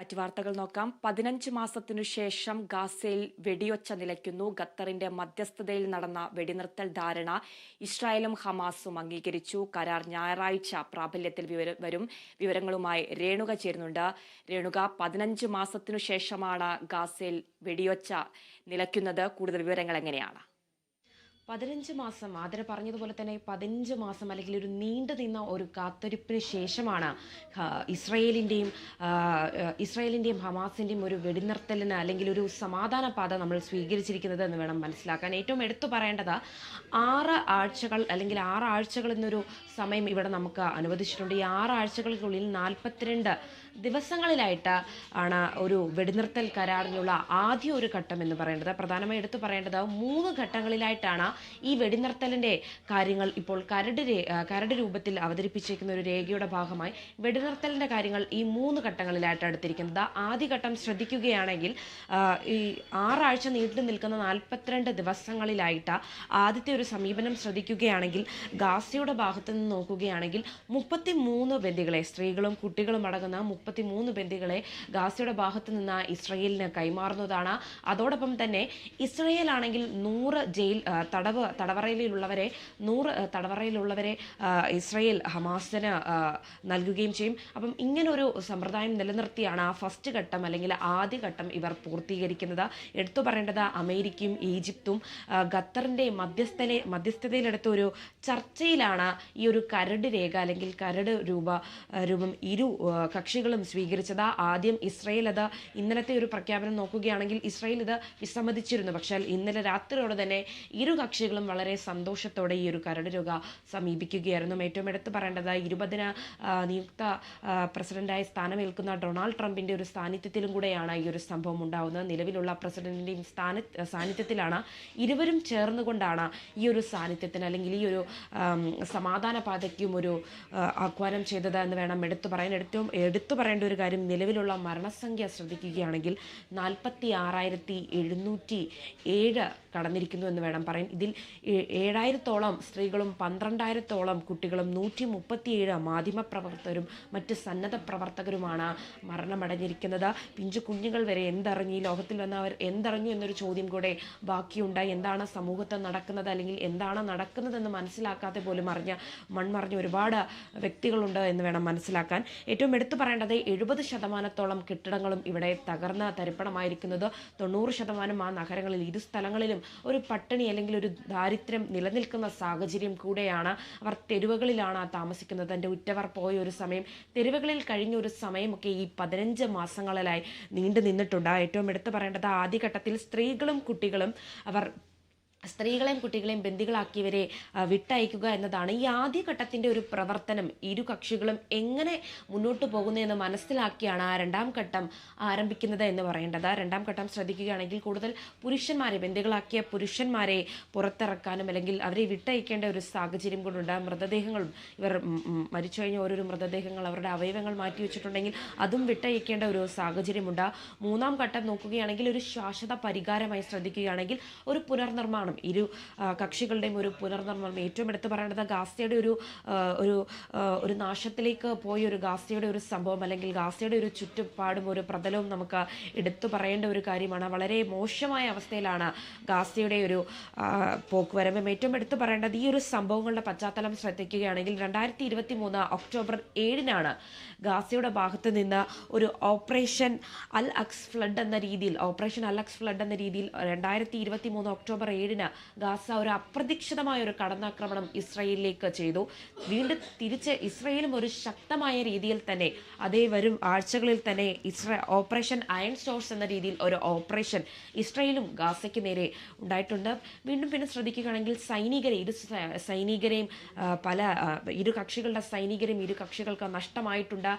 മറ്റു വാർത്തകൾ നോക്കാം. 15 മാസത്തിനു ശേഷം ഗാസയിൽ വെടിയൊച്ച നിലയ്ക്കുന്നു. ഖത്തറിന്റെ മധ്യസ്ഥതയിൽ നടന്ന വെടിനിർത്തൽ ധാരണ ഇസ്രായേലും ഹമാസും അംഗീകരിച്ചു. കരാർ ഞായറാഴ്ച പ്രാബല്യത്തിൽ വരും. വിവരങ്ങളുമായി രേണുക ചേരുന്നുണ്ട്. രേണുക, 15 മാസത്തിനു ശേഷമാണ് ഗാസയിൽ വെടിയൊച്ച നിലയ്ക്കുന്നത്. കൂടുതൽ വിവരങ്ങൾ എങ്ങനെയാണ്? 15 മാസം ആദര പറഞ്ഞതുപോലെ തന്നെ 15 മാസം അല്ലെങ്കിൽ ഒരു നീണ്ടു നിന്ന ഒരു കാത്തിരിപ്പിന് ശേഷമാണ് ഇസ്രയേലിൻ്റെയും ഹമാസിൻ്റെയും ഒരു വെടിനിർത്തലിന് അല്ലെങ്കിൽ ഒരു സമാധാന പാത നമ്മൾ സ്വീകരിച്ചിരിക്കുന്നത് എന്ന് വേണം മനസ്സിലാക്കാൻ. ഏറ്റവും എടുത്തു പറയേണ്ടത് 6 ആഴ്ചകൾ അല്ലെങ്കിൽ 6 ആഴ്ചകൾ എന്നൊരു സമയം ഇവിടെ നമുക്ക് അനുവദിച്ചിട്ടുണ്ട്. ഈ 6 ആഴ്ചകൾക്കുള്ളിൽ 42 ദിവസങ്ങളിലായിട്ട് ആണ് ഒരു വെടിനിർത്തൽ കരാറിനുള്ള ആദ്യ ഒരു ഘട്ടം എന്ന് പറയേണ്ടത്. പ്രധാനമായി എടുത്തു പറയേണ്ടത് 3 ഘട്ടങ്ങളിലായിട്ടാണ് ഈ വെടിനിർത്തലിൻ്റെ കാര്യങ്ങൾ ഇപ്പോൾ കരട് രൂപത്തിൽ അവതരിപ്പിച്ചിരിക്കുന്ന ഒരു രേഖയുടെ ഭാഗമായി വെടിനിർത്തലിൻ്റെ കാര്യങ്ങൾ ഈ 3 ഘട്ടങ്ങളിലായിട്ട് എടുത്തിരിക്കുന്നത്. ആദ്യ ഘട്ടം ശ്രദ്ധിക്കുകയാണെങ്കിൽ ഈ 6 ആഴ്ച നീണ്ടു നിൽക്കുന്ന 42 ദിവസങ്ങളിലായിട്ട് ആദ്യത്തെ ഒരു സമീപനം ശ്രദ്ധിക്കുകയാണെങ്കിൽ ഗാസയുടെ ഭാഗത്ത് നിന്ന് നോക്കുകയാണെങ്കിൽ 33 ബന്ദികളെ, സ്ത്രീകളും കുട്ടികളും അടങ്ങുന്ന 33 ബന്ദികളെ ഗാസയുടെ ഭാഗത്ത് നിന്ന് ഇസ്രയേലിന് കൈമാറുന്നതാണ്. അതോടൊപ്പം തന്നെ ഇസ്രയേൽ ആണെങ്കിൽ 100 തടവറയിലുള്ളവരെ ഇസ്രയേൽ ഹമാസിന് നൽകുകയും ചെയ്യും. അപ്പം ഇങ്ങനൊരു സമ്പ്രദായം നിലനിർത്തിയാണ് ആ ഫസ്റ്റ് ഘട്ടം അല്ലെങ്കിൽ ആദ്യ ഘട്ടം ഇവർ പൂർത്തീകരിക്കുന്നത്. എടുത്തു പറയേണ്ടത് അമേരിക്കയും ഈജിപ്തും ഖത്തറിൻ്റെ മധ്യസ്ഥതയിലെടുത്ത ഒരു ചർച്ചയിലാണ് ഈ ഒരു കരട് രേഖ അല്ലെങ്കിൽ കരട് രൂപം ഇരു കക്ഷികളും സ്വീകരിച്ചത്. ആദ്യം ഇസ്രയേൽ അത് ഇന്നലത്തെ ഒരു പ്രഖ്യാപനം നോക്കുകയാണെങ്കിൽ ഇസ്രയേൽ ഇത് വിസമ്മതിച്ചിരുന്നു. പക്ഷേ ഇന്നലെ രാത്രിയോടെ തന്നെ ഇരു കക്ഷികളും വളരെ സന്തോഷത്തോടെ ഈ ഒരു കരട് രേഖ സമീപിക്കുകയായിരുന്നു. ഏറ്റവും എടുത്തു പറയേണ്ടത് 20-ന് നിയുക്ത പ്രസിഡന്റായി സ്ഥാനമേൽക്കുന്ന ഡൊണാൾഡ് ട്രംപിന്റെ ഒരു സാന്നിധ്യത്തിലും കൂടെയാണ് ഈ ഒരു സംഭവം ഉണ്ടാവുന്നത്. നിലവിലുള്ള പ്രസിഡന്റിന്റെയും സാന്നിധ്യത്തിലാണ് ഇരുവരും ചേർന്നുകൊണ്ടാണ് ഈ ഒരു സാന്നിധ്യത്തിന് അല്ലെങ്കിൽ ഈ ഒരു സമാധാന പാതയ്ക്കും ഒരു ആഹ്വാനം ചെയ്തത് എന്ന് വേണം എടുത്തു പറയേണ്ട ഒരു കാര്യം. നിലവിലുള്ള മരണസംഖ്യ ശ്രദ്ധിക്കുകയാണെങ്കിൽ 46,707 കടന്നിരിക്കുന്നു എന്ന് വേണം പറയാൻ. ഇതിൽ 7,000-ഓളം സ്ത്രീകളും 12,000-ഓളം കുട്ടികളും 137 മാധ്യമപ്രവർത്തകരും മറ്റ് സന്നദ്ധ പ്രവർത്തകരുമാണ് മരണമടഞ്ഞിരിക്കുന്നത്. പിഞ്ചു കുഞ്ഞുങ്ങൾ വരെ ഈ ലോകത്തിൽ വന്നവർ എന്തറിഞ്ഞു എന്നൊരു ചോദ്യം കൂടെ ബാക്കിയുണ്ട്. എന്താണ് സമൂഹത്തിൽ നടക്കുന്നത് അല്ലെങ്കിൽ എന്താണ് നടക്കുന്നതെന്ന് മനസ്സിലാക്കാതെ പോലും മൺമറിഞ്ഞ ഒരുപാട് വ്യക്തികളുണ്ട് എന്ന് വേണം മനസ്സിലാക്കാൻ. ഏറ്റവും എടുത്തു പറയേണ്ടത് 70% കെട്ടിടങ്ങളും ഇവിടെ തകർന്ന തരിപ്പണമായിരിക്കുന്നത്. 90% ആ നഗരങ്ങളിൽ ഇരു സ്ഥലങ്ങളിലും ഒരു പട്ടിണി അല്ലെങ്കിൽ ഒരു ദാരിദ്ര്യം നിലനിൽക്കുന്ന സാഹചര്യം കൂടെയാണ്. അവർ തെരുവുകളിലാണ് താമസിക്കുന്നത്. എൻ്റെ ഉറ്റവർ പോയ ഒരു സമയം, തെരുവുകളിൽ കഴിഞ്ഞ ഒരു സമയമൊക്കെ ഈ 15 മാസങ്ങളിലായി നീണ്ടു നിന്നിട്ടുണ്ട്. ഏറ്റവും എടുത്തു പറയേണ്ടത് ആദ്യഘട്ടത്തിൽ സ്ത്രീകളെയും കുട്ടികളെയും ബന്ദികളാക്കിയവരെ വിട്ടയക്കുക എന്നതാണ്. ഈ ആദ്യഘട്ടത്തിൻ്റെ ഒരു പ്രവർത്തനം ഇരു കക്ഷികളും എങ്ങനെ മുന്നോട്ട് പോകുന്നതെന്ന് മനസ്സിലാക്കിയാണ് രണ്ടാം ഘട്ടം ആരംഭിക്കുന്നത് എന്ന് പറയേണ്ടത്. രണ്ടാം ഘട്ടം ശ്രദ്ധിക്കുകയാണെങ്കിൽ കൂടുതൽ ബന്ദികളാക്കിയ പുരുഷന്മാരെ പുറത്തിറക്കാനും അല്ലെങ്കിൽ അവരെ വിട്ടയക്കേണ്ട ഒരു സാഹചര്യം കൊണ്ടുണ്ട്. മൃതദേഹങ്ങളും ഇവർ മരിച്ചു കഴിഞ്ഞ ഓരോരോ മൃതദേഹങ്ങൾ അവരുടെ അവയവങ്ങൾ മാറ്റി വെച്ചിട്ടുണ്ടെങ്കിൽ അതും വിട്ടയക്കേണ്ട ഒരു സാഹചര്യമുണ്ട്. മൂന്നാം ഘട്ടം നോക്കുകയാണെങ്കിൽ ഒരു ശാശ്വത പരിഹാരമായി ശ്രദ്ധിക്കുകയാണെങ്കിൽ ഒരു പുനർനിർമ്മാണം, ഇരു കക്ഷികളുടെയും ഒരു പുനർനിർമ്മാണം. ഏറ്റവും എടുത്തു പറയേണ്ടത് ഗാസയുടെ ഒരു നാശത്തിലേക്ക് പോയ ഒരു ഗാസയുടെ ഒരു സംഭവം അല്ലെങ്കിൽ ഗാസയുടെ ഒരു ചുറ്റുപാടും ഒരു പ്രതലവും നമുക്ക് എടുത്തു പറയേണ്ട ഒരു കാര്യമാണ്. വളരെ മോശമായ അവസ്ഥയിലാണ് ഗാസയുടെ ഒരു പോക്കുവരവ്. ഏറ്റവും എടുത്തു പറയേണ്ടത് ഈ ഒരു സംഭവങ്ങളുടെ പശ്ചാത്തലം ശ്രദ്ധിക്കുകയാണെങ്കിൽ 2023 ഒക്ടോബർ 7-നാണ് ഗാസയുടെ ഭാഗത്ത് നിന്ന് ഒരു ഓപ്പറേഷൻ അൽ അക്സ് ഫ്ലഡ് എന്ന രീതിയിൽ 2023 ഒക്ടോബർ 7-ന് ഗാസ ഒരു അപ്രതീക്ഷിതമായ ഒരു കടന്നാക്രമണം ഇസ്രയേലിലേക്ക് ചെയ്തു. വീണ്ടും തിരിച്ച് ഇസ്രയേലും ഒരു ശക്തമായ രീതിയിൽ തന്നെ അതേ വരും ആഴ്ചകളിൽ തന്നെ ഓപ്പറേഷൻ അയൺ സ്റ്റോർസ് എന്ന രീതിയിൽ ഒരു ഓപ്പറേഷൻ ഇസ്രയേലും ഗാസയ്ക്ക് നേരെ ഉണ്ടായിട്ടുണ്ട്. പിന്നെ ശ്രദ്ധിക്കുകയാണെങ്കിൽ സൈനികരെയും ഇരു കക്ഷികളുടെ സൈനികരെയും ഇരു കക്ഷികൾക്ക് നഷ്ടമായിട്ടുണ്ട്.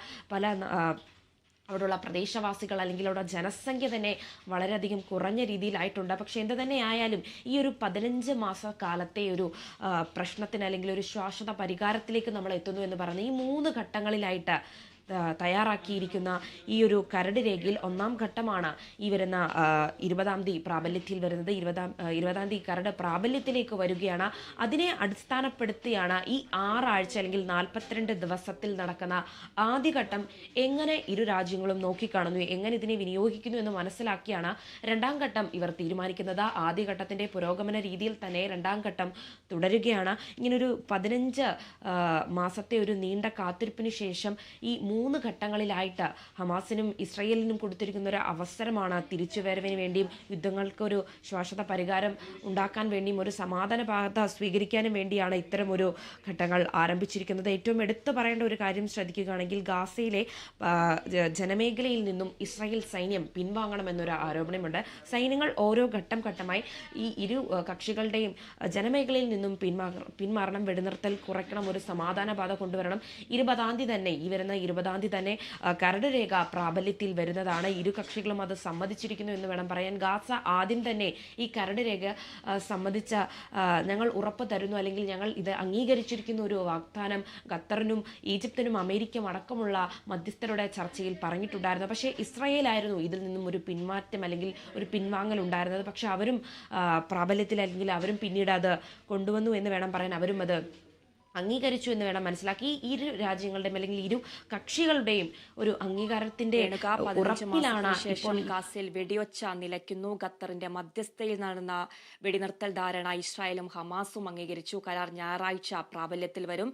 അവിടെയുള്ള പ്രദേശവാസികൾ അല്ലെങ്കിൽ അവിടെ ജനസംഖ്യ തന്നെ വളരെയധികം കുറഞ്ഞ രീതിയിലായിട്ടുണ്ട്. പക്ഷേ എന്ത് തന്നെ ആയാലും ഈ ഒരു 15 മാസക്കാലത്തെ ഒരു പ്രശ്നത്തിന് അല്ലെങ്കിൽ ഒരു ശാശ്വത പരിഹാരത്തിലേക്ക് നമ്മൾ എത്തുന്നു എന്ന് പറയുന്നത് ഈ 3 ഘട്ടങ്ങളിലായിട്ട് തയ്യാറാക്കിയിരിക്കുന്ന ഈ ഒരു കരട് രേഖയിൽ ഒന്നാം ഘട്ടമാണ് ഈ വരുന്ന 20-ാം തീയതി പ്രാബല്യത്തിൽ വരുന്നത്. 20-ാം തീയതി കരട് പ്രാബല്യത്തിലേക്ക് വരികയാണ്. അതിനെ അടിസ്ഥാനപ്പെടുത്തിയാണ് ഈ 6 ആഴ്ച അല്ലെങ്കിൽ 42 ദിവസത്തിൽ നടക്കുന്ന ആദ്യഘട്ടം എങ്ങനെ ഇരു രാജ്യങ്ങളും നോക്കിക്കാണുന്നു, എങ്ങനെ ഇതിനെ വിനിയോഗിക്കുന്നു എന്ന് മനസ്സിലാക്കിയാണ് രണ്ടാം ഘട്ടം ഇവർ തീരുമാനിക്കുന്നത്. ആദ്യഘട്ടത്തിൻ്റെ പുരോഗമന രീതിയിൽ തന്നെ രണ്ടാം ഘട്ടം തുടരുകയാണ്. ഇങ്ങനൊരു 15 മാസത്തെ ഒരു നീണ്ട കാത്തിരിപ്പിന് ശേഷം ഈ 3 ഘട്ടങ്ങളിലായിട്ട് ഹമാസിനും ഇസ്രയേലിനും കൊടുത്തിരിക്കുന്ന ഒരു അവസരമാണ് തിരിച്ചുവരവിന് വേണ്ടിയും യുദ്ധങ്ങൾക്കൊരു ശാശ്വത പരിഹാരം ഉണ്ടാക്കാൻ വേണ്ടിയും ഒരു സമാധാന പാത സ്വീകരിക്കാനും വേണ്ടിയാണ് ഇത്തരമൊരു ഘട്ടങ്ങൾ ആരംഭിച്ചിരിക്കുന്നത്. ഏറ്റവും എടുത്തു പറയേണ്ട ഒരു കാര്യം ശ്രദ്ധിക്കുകയാണെങ്കിൽ ഗാസയിലെ ജനമേഖലയിൽ നിന്നും ഇസ്രായേൽ സൈന്യം പിൻവാങ്ങണമെന്നൊരു ആരോപണമുണ്ട്. സൈന്യങ്ങൾ ഓരോ ഘട്ടമായി ഈ ഇരു കക്ഷികളുടെയും ജനമേഖലയിൽ നിന്നും പിന്മാറണം, വെടിനിർത്തൽ കുറയ്ക്കണം, ഒരു സമാധാന പാത കൊണ്ടുവരണം. 20-ാം തീയതി തന്നെ ഈ വരുന്ന 20-ാം തീയതി തന്നെ കരട് രേഖ പ്രാബല്യത്തിൽ വരുന്നതാണ്. ഇരു കക്ഷികളും അത് സമ്മതിച്ചിരിക്കുന്നു എന്ന് വേണം പറയാൻ. ഗാസ ആദ്യം തന്നെ ഈ കരട് രേഖ സംബന്ധിച്ച ഞങ്ങൾ ഉറപ്പ് തരുന്നു, അല്ലെങ്കിൽ ഞങ്ങൾ ഇത് അംഗീകരിച്ചിരിക്കുന്ന ഒരു വാഗ്ദാനം ഖത്തറിനും ഈജിപ്തിനും അമേരിക്കയും അടക്കമുള്ള മധ്യസ്ഥരുടെ ചർച്ചയിൽ പറഞ്ഞിട്ടുണ്ടായിരുന്നു. പക്ഷേ ഇസ്രായേലായിരുന്നു ഇതിൽ നിന്നും ഒരു പിന്മാറ്റം അല്ലെങ്കിൽ ഒരു പിൻവാങ്ങൽ ഉണ്ടായിരുന്നത്. പക്ഷെ അവരും പ്രാബല്യത്തിൽ അല്ലെങ്കിൽ അവരും പിന്നീട് അത് കൊണ്ടുവന്നു എന്ന് വേണം പറയാൻ. അവരും അത് അംഗീകരിച്ചു എന്ന് വേണം മനസ്സിലാക്കി. ഇരു രാജ്യങ്ങളുടെയും അല്ലെങ്കിൽ ഇരു കക്ഷികളുടെയും ഒരു അംഗീകാരത്തിന്റെ ഉറപ്പിലാണ് ഇപ്പോൾ ഗാസയിൽ വെടിയൊച്ച നിലയ്ക്കുന്നു. ഖത്തറിന്റെ മധ്യസ്ഥയിൽ നടന്ന വെടിനിർത്തൽ ധാരണ ഇസ്രായേലും ഹമാസും അംഗീകരിച്ചു. കരാർ ഞായറാഴ്ച പ്രാബല്യത്തിൽ വരും.